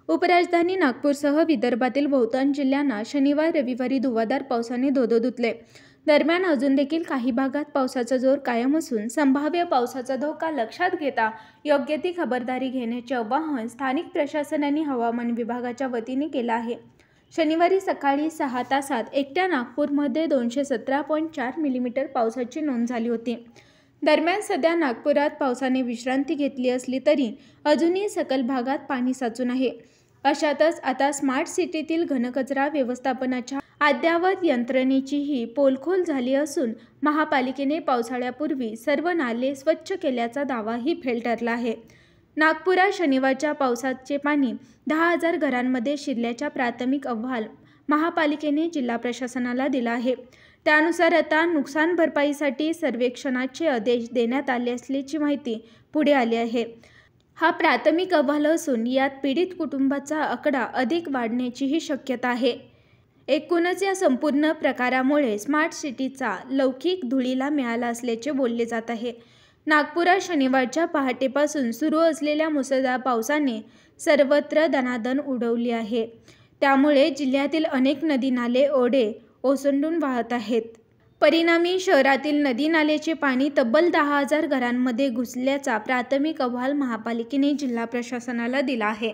उपराजधानी नागपूरसह विदर्भातील बहुतांश जिल्ह्यांना शनिवार रविवारी धुव्वाधार पावसाने धोधो धुतले। दरम्यान अजून देखील काही भागात पावसाचा जोर कायम असून संभाव्य पावसाचा धोका लक्षात घेता योग्य ती खबरदारी घेण्याचे आवाहन स्थानिक प्रशासनाने हवामान विभागाच्या वतीने केले आहे। शनिवारी सकाळी 6 तासात एकट्या नागपूरमध्ये 217.4 मिलीमीटर पावसाची नोंद झाली होती। दरम्यान सध्या नागपुरात पावसाने विश्रांती घेतली असली तरी अजूनही सकल भागात पाणी साचून आहे। अशातच आता स्मार्ट सिटीतील घनकचरा व्यवस्थापनाच्या अद्ययावत यंत्रणेचीही पोलखोल झाली असून महापालिकेने पावसाळ्यापूर्वी सर्व नाले स्वच्छ केल्याचा दावाही फेल ठरला आहे। नागपुरात शनिवारच्या पावसाचे पाणी 10,000 घरांमध्ये शिरल्याचा प्राथमिक अहवाल महापालिकेने जिल्हा प्रशासनाला दिला आहे। त्यानुसार आता नुकसान भरपाईसाठी सर्वेक्षणाचे आदेश देण्यात आले असल्याची माहिती पुढे आली आहे। हा प्राथमिक अहवाल असून यात पीडित कुटुंबाचा आकडा अधिक वाढण्याचीही शक्यता आहे। एकूणच या संपूर्ण प्रकारामुळे स्मार्ट सिटीचा लौकिक धुळीला मिळाला असल्याचे बोलले जात आहे। नागपुरात शनिवारच्या पहाटेपासून सुरू असलेल्या मुसळधार पावसाने सर्वत्र दणादण उडवली आहे। त्यामुळे जिल्ह्यातील अनेक नदी नाले ओढे ओसंडून वाहत आहेत। परिणामी शहरातील नदी नाल्याचे पाणी तब्बल 10,000 घरांमध्ये घुसल्याचा प्राथमिक अहवाल महापालिकेने जिल्हा प्रशासनाला दिला आहे।